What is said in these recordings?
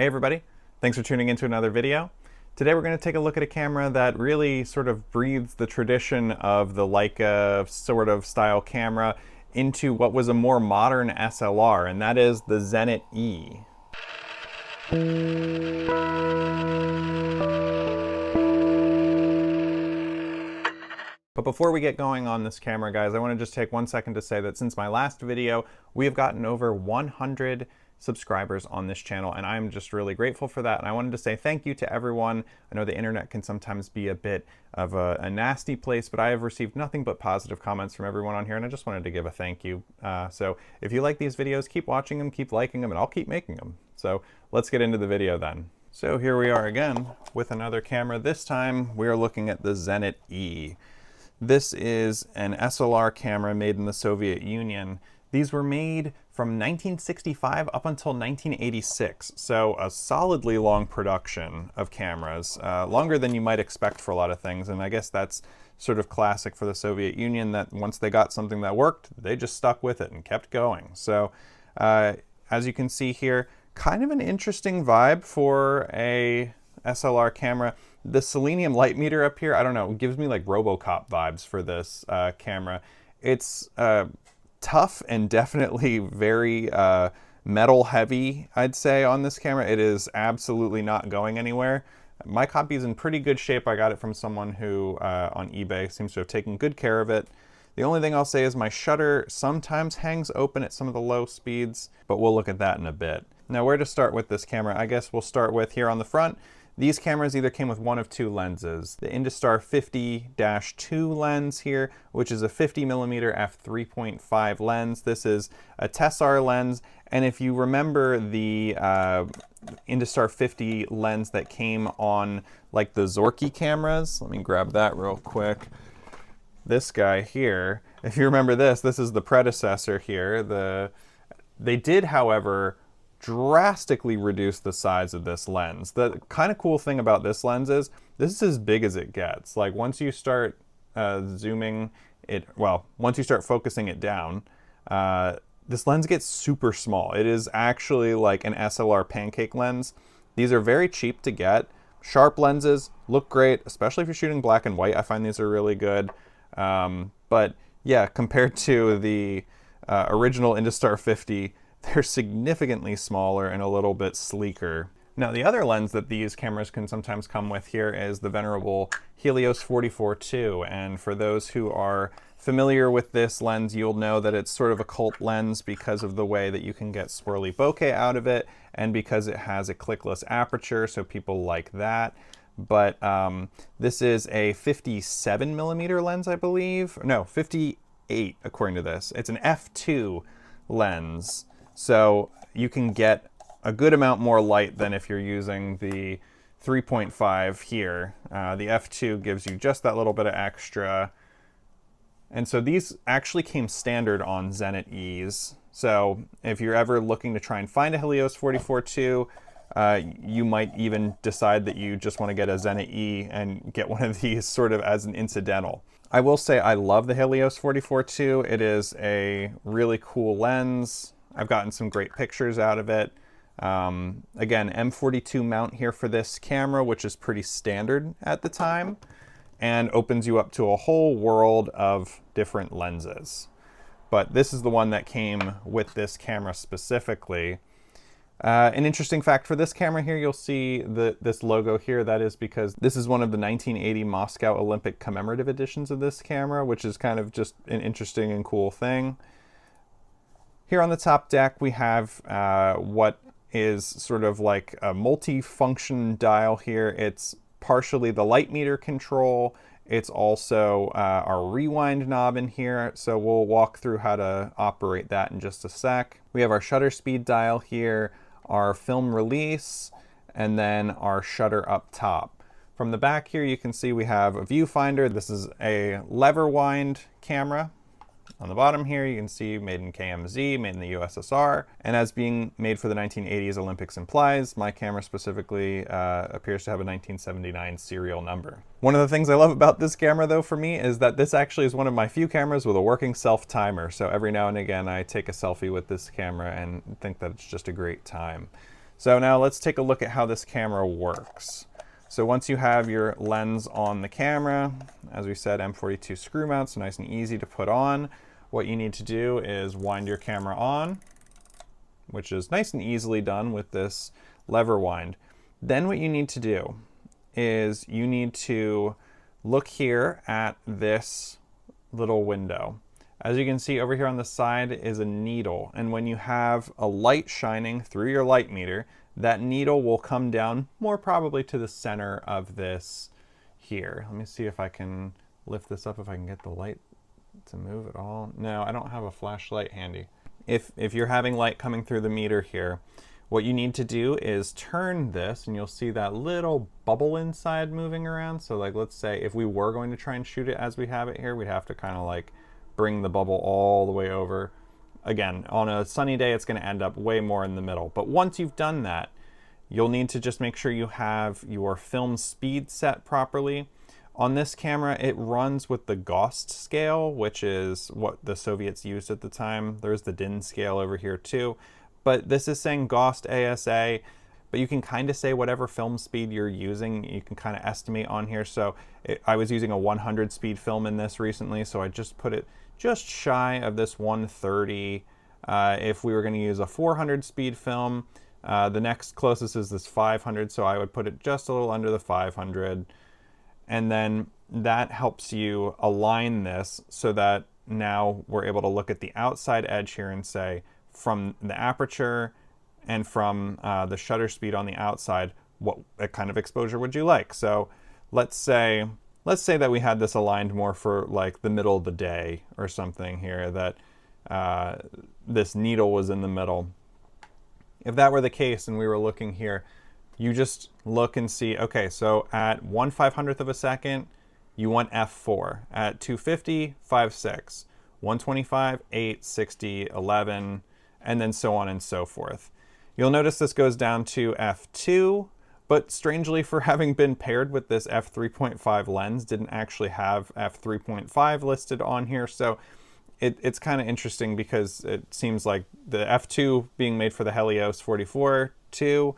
Hey everybody, thanks for tuning into another video. Today we're going to take a look at a camera that really sort of breathes the tradition of the Leica sort of style camera into what was a more modern SLR, and that is the Zenit E. But before we get going on this camera, guys, I want to just take 1 second to say that since my last video, we have gotten over 100 subscribers on this channel, and I'm just really grateful for that. And I wanted to say thank you to everyone. I know the internet can sometimes be a bit of a nasty place, but I have received nothing but positive comments from everyone on here, and I just wanted to give a thank you. So if you like these videos, keep watching them, keep liking them, and I'll keep making them. So let's get into the video then. So here we are again with another camera. This time we are looking at the Zenit E. This is an SLR camera made in the Soviet Union. These were made from 1965 up until 1986, so a solidly long production of cameras, longer than you might expect for a lot of things, and I guess that's sort of classic for the Soviet Union, that once they got something that worked, they just stuck with it and kept going. So as you can see here, kind of an interesting vibe for a SLR camera. The selenium light meter up here, I don't know, gives me like RoboCop vibes for this camera. It's tough and definitely very metal heavy, I'd say, on this camera. It is absolutely not going anywhere. My copy is in pretty good shape. I got it from someone who on eBay seems to have taken good care of it. The only thing I'll say is my shutter sometimes hangs open at some of the low speeds, but we'll look at that in a bit. Now, where to start with this camera? I guess we'll start with here on the front. These cameras either came with one of two lenses. The Industar 50-2 lens here, which is a 50mm f3.5 lens. This is a Tessar lens, and if you remember the Industar 50 lens that came on like the Zorky cameras, let me grab that real quick. This guy here, if you remember this is the predecessor here. They did, however, drastically reduce the size of this lens. The kind of cool thing about this lens is this is as big as it gets. Like once you start zooming it, well, once you start focusing it down, this lens gets super small. It is actually like an SLR pancake lens. These are very cheap to get. Sharp lenses look great, especially if you're shooting black and white. I find these are really good. But yeah, compared to the original Industar 50, they're significantly smaller and a little bit sleeker. Now, the other lens that these cameras can sometimes come with here is the venerable Helios 44-2. And for those who are familiar with this lens, you'll know that it's sort of a cult lens because of the way that you can get swirly bokeh out of it, and because it has a clickless aperture, so people like that. But this is a 57mm lens, I believe. No, 58 according to this. It's an f2 lens. So you can get a good amount more light than if you're using the 3.5 here. The f2 gives you just that little bit of extra. And so these actually came standard on Zenit E's. So if you're ever looking to try and find a Helios 44-2, you might even decide that you just want to get a Zenit E and get one of these sort of as an incidental. I will say I love the Helios 44-2. It is a really cool lens. I've gotten some great pictures out of it. Again, M42 mount here for this camera, which is pretty standard at the time, and opens you up to a whole world of different lenses. But this is the one that came with this camera specifically. An interesting fact for this camera here, you'll see this logo here. That is because this is one of the 1980 Moscow Olympic commemorative editions of this camera, which is kind of just an interesting and cool thing. Here on the top deck, we have what is sort of like a multi-function dial here. It's partially the light meter control. It's also our rewind knob in here. So we'll walk through how to operate that in just a sec. We have our shutter speed dial here, our film release, and then our shutter up top. From the back here, you can see we have a viewfinder. This is a lever wind camera. On the bottom here, you can see made in KMZ, made in the USSR, and as being made for the 1980s Olympics implies, my camera specifically appears to have a 1979 serial number. One of the things I love about this camera, though, for me, is that this actually is one of my few cameras with a working self-timer, so every now and again I take a selfie with this camera and think that it's just a great time. So now let's take a look at how this camera works. So once you have your lens on the camera, as we said, M42 screw mount, so nice and easy to put on. What you need to do is wind your camera on, which is nice and easily done with this lever wind. Then what you need to do is you need to look here at this little window. As you can see over here on the side is a needle, and when you have a light shining through your light meter, that needle will come down more probably to the center of this here. Let me see if I can lift this up, if I can get the light to move at all. No, I don't have a flashlight handy. If you're having light coming through the meter here, what you need to do is turn this, and you'll see that little bubble inside moving around. So like, let's say if we were going to try and shoot it as we have it here, we'd have to kind of like bring the bubble all the way over. Again, on a sunny day, it's going to end up way more in the middle. But once you've done that, you'll need to just make sure you have your film speed set properly. On this camera, it runs with the GOST scale, which is what the Soviets used at the time. There's the DIN scale over here too. But this is saying GOST ASA, but you can kind of say whatever film speed you're using, you can kind of estimate on here. So I was using a 100 speed film in this recently, so I just put it just shy of this 130. If we were going to use a 400 speed film, the next closest is this 500, so I would put it just a little under the 500. And then that helps you align this so that now we're able to look at the outside edge here and say, from the aperture and from the shutter speed on the outside, what kind of exposure would you like? So let's say that we had this aligned more for like the middle of the day or something here, that this needle was in the middle. If that were the case and we were looking here, you just look and see, okay, so at 1/500th of a second, you want f4. At 250, 5.6. 125, 8, 60, 11, and then so on and so forth. You'll notice this goes down to f2, but strangely, for having been paired with this f3.5 lens, didn't actually have f3.5 listed on here. So it's kind of interesting because it seems like the f2 being made for the Helios 44-2,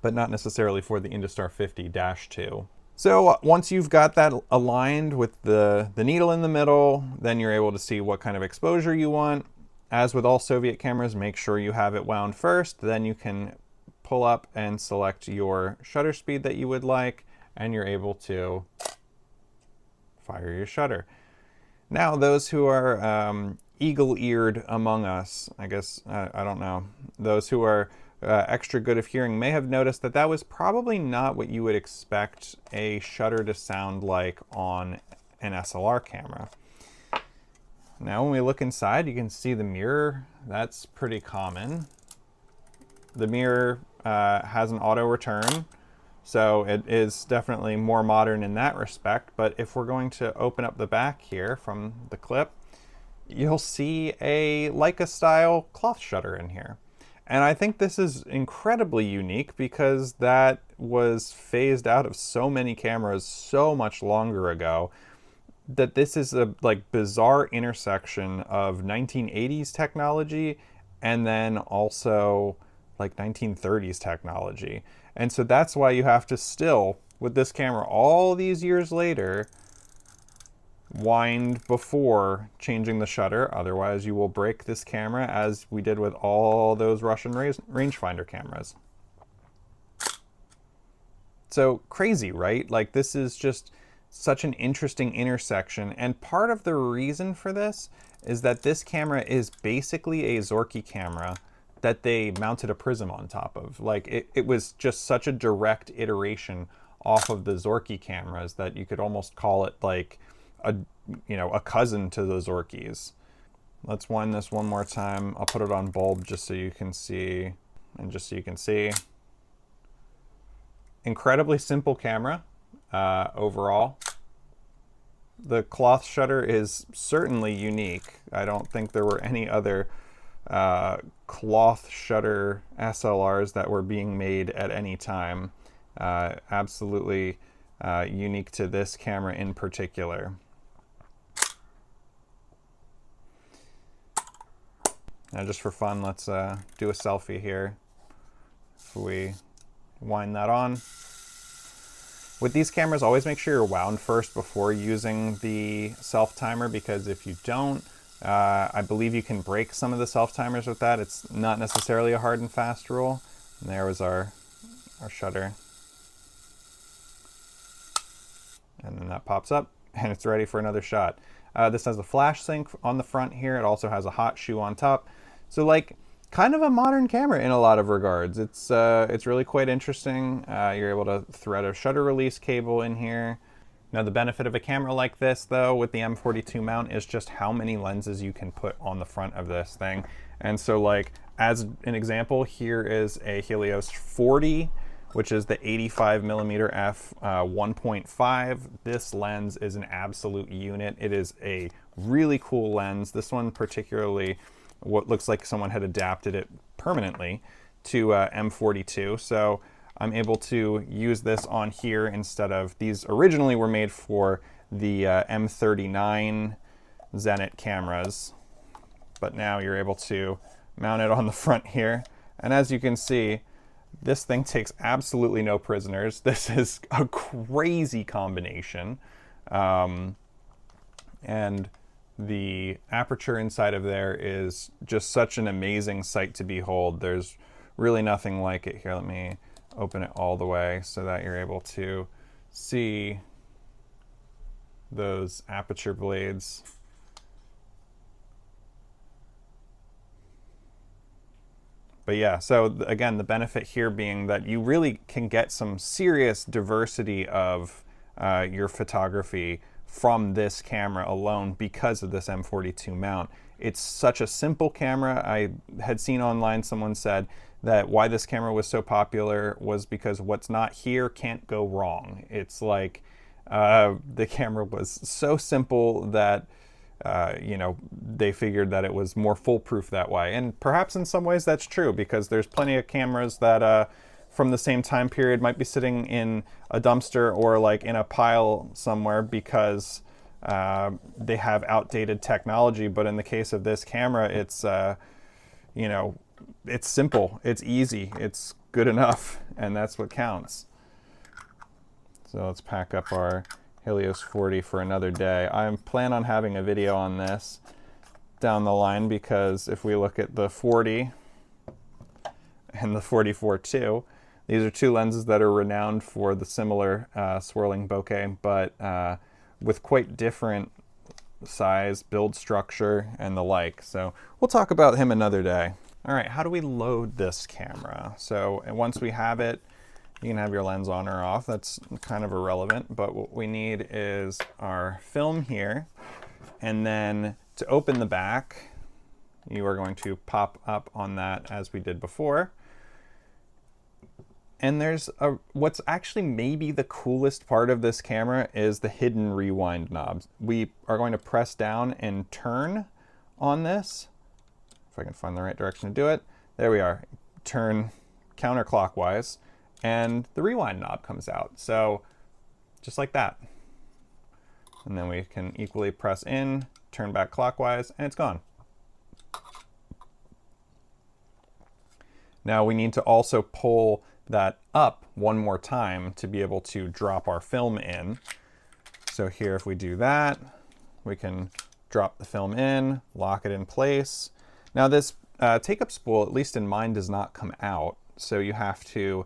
but not necessarily for the Industar 50-2. So once you've got that aligned with the needle in the middle, then you're able to see what kind of exposure you want. As with all Soviet cameras, make sure you have it wound first, then you can pull up and select your shutter speed that you would like, and you're able to fire your shutter. Now, those who are eagle-eared among us, I guess, I don't know, those who are extra good of hearing may have noticed that that was probably not what you would expect a shutter to sound like on an SLR camera. Now, when we look inside, you can see the mirror. That's pretty common. The mirror has an auto return, so it is definitely more modern in that respect. But if we're going to open up the back here from the clip, you'll see a Leica-style cloth shutter in here. And I think this is incredibly unique because that was phased out of so many cameras so much longer ago, that this is a like bizarre intersection of 1980s technology and then also like 1930s technology. And so that's why you have to still, with this camera all these years later, wind before changing the shutter. Otherwise you will break this camera, as we did with all those Russian rangefinder cameras. So crazy, right? Like, this is just such an interesting intersection, and part of the reason for this is that this camera is basically a Zorky camera that they mounted a prism on top of. Like, it was just such a direct iteration off of the Zorky cameras that you could almost call it like a cousin to the Zorkies. Let's wind this one more time. I'll put it on bulb just so you can see, and just so you can see. Incredibly simple camera overall. The cloth shutter is certainly unique. I don't think there were any other cloth shutter SLRs that were being made at any time. Absolutely unique to this camera in particular. Now, just for fun, let's do a selfie here. If we wind that on. With these cameras, always make sure you're wound first before using the self-timer, because if you don't, I believe you can break some of the self-timers with that. It's not necessarily a hard and fast rule. And there was our shutter. And then that pops up and it's ready for another shot. This has a flash sync on the front here. It also has a hot shoe on top. So like kind of a modern camera in a lot of regards. It's really quite interesting. You're able to thread a shutter release cable in here. Now the benefit of a camera like this though with the M42 mount is just how many lenses you can put on the front of this thing. And so like as an example, here is a Helios 40, which is the 85mm f 1.5. This lens is an absolute unit. It is a really cool lens. This one particularly, what looks like someone had adapted it permanently to M42. So I'm able to use this on here instead of, these originally were made for the M39 Zenit cameras, but now you're able to mount it on the front here. And as you can see, this thing takes absolutely no prisoners. This is a crazy combination. And the aperture inside of there is just such an amazing sight to behold. There's really nothing like it here. Let me open it all the way so that you're able to see those aperture blades. But yeah, so again, the benefit here being that you really can get some serious diversity of your photography from this camera alone because of this M42 mount. It's such a simple camera. I had seen online someone said that why this camera was so popular was because what's not here can't go wrong. It's like the camera was so simple that you know, they figured that it was more foolproof that way. And perhaps in some ways that's true, because there's plenty of cameras that from the same time period might be sitting in a dumpster or like in a pile somewhere because they have outdated technology. But in the case of this camera, it's, you know, it's simple, it's easy, it's good enough, and that's what counts. So let's pack up our Helios 40 for another day. I plan on having a video on this down the line, because if we look at the 40 and the 44-2, these are two lenses that are renowned for the similar swirling bokeh, but with quite different size, build structure, and the like. So we'll talk about him another day. All right, how do we load this camera? So once we have it, you can have your lens on or off. That's kind of irrelevant, but what we need is our film here. And then to open the back, you are going to pop up on that as we did before. And there's what's actually maybe the coolest part of this camera is the hidden rewind knobs. We are going to press down and turn on this. If I can find the right direction to do it. There we are. Turn counterclockwise, and the rewind knob comes out. So just like that. And then we can equally press in, turn back clockwise, and it's gone. Now we need to also pull that up one more time to be able to drop our film in. So here, if we do that, we can drop the film in, lock it in place. Now this take-up spool, at least in mine, does not come out. So you have to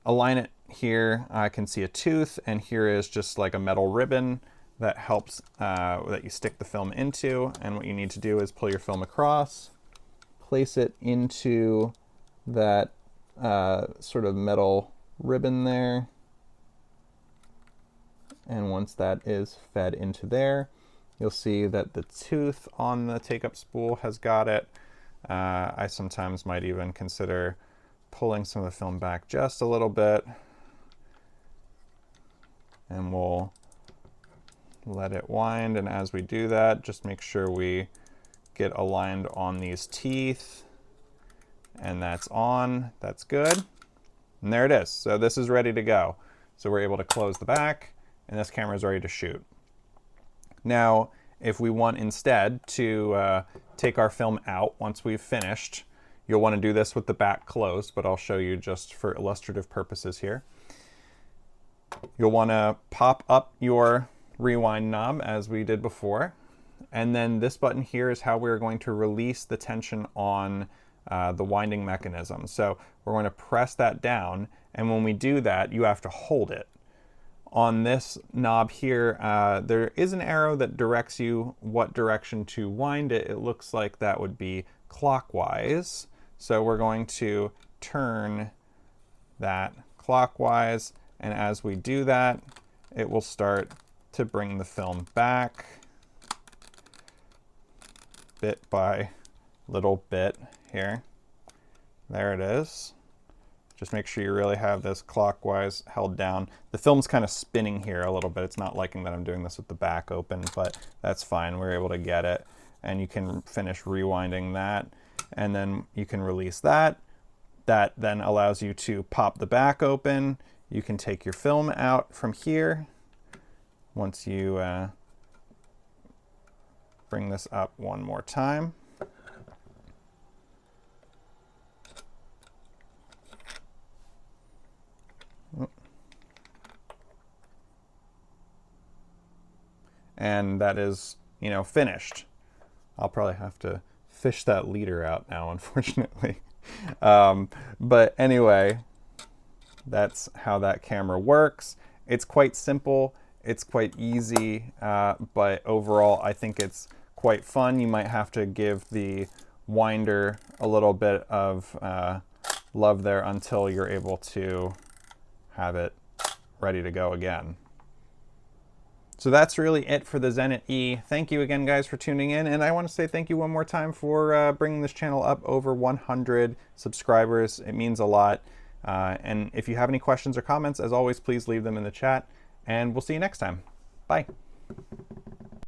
align it here. I can see a tooth, and here is just like a metal ribbon that helps, that you stick the film into. And what you need to do is pull your film across, place it into that sort of metal ribbon there. And once that is fed into there, you'll see that the tooth on the take-up spool has got it. I sometimes might even consider pulling some of the film back just a little bit, and we'll let it wind. And as we do that, just make sure we get aligned on these teeth, and that's on. That's good. And there it is. So this is ready to go. So we're able to close the back, and this camera is ready to shoot. Now, if we want instead to take our film out once we've finished, You'll want to do this with the back closed, but I'll show you just for illustrative purposes here. You'll want to pop up your rewind knob as we did before. And then this button here is how we're going to release the tension on the winding mechanism. So we're going to press that down, and when we do that, you have to hold it. On this knob here, there is an arrow that directs you what direction to wind it. It looks like that would be clockwise. So we're going to turn that clockwise, and as we do that, it will start to bring the film back bit by little bit here. There it is. Just make sure you really have this clockwise held down. The film's kind of spinning here a little bit. It's not liking that I'm doing this with the back open, but that's fine. We're able to get it. And you can finish rewinding that, and then you can release that. That then allows you to pop the back open. You can take your film out from here. Once you bring this up one more time. And that is, you know, finished. I'll probably have to fish that leader out now, unfortunately. But anyway, that's how that camera works. It's quite simple. It's quite easy, but overall, I think it's quite fun. You might have to give the winder a little bit of love there until you're able to have it ready to go again. So that's really it for the Zenit E. Thank you again, guys, for tuning in. And I want to say thank you one more time for bringing this channel up over 100 subscribers. It means a lot. And if you have any questions or comments, as always, please leave them in the chat. And we'll see you next time. Bye.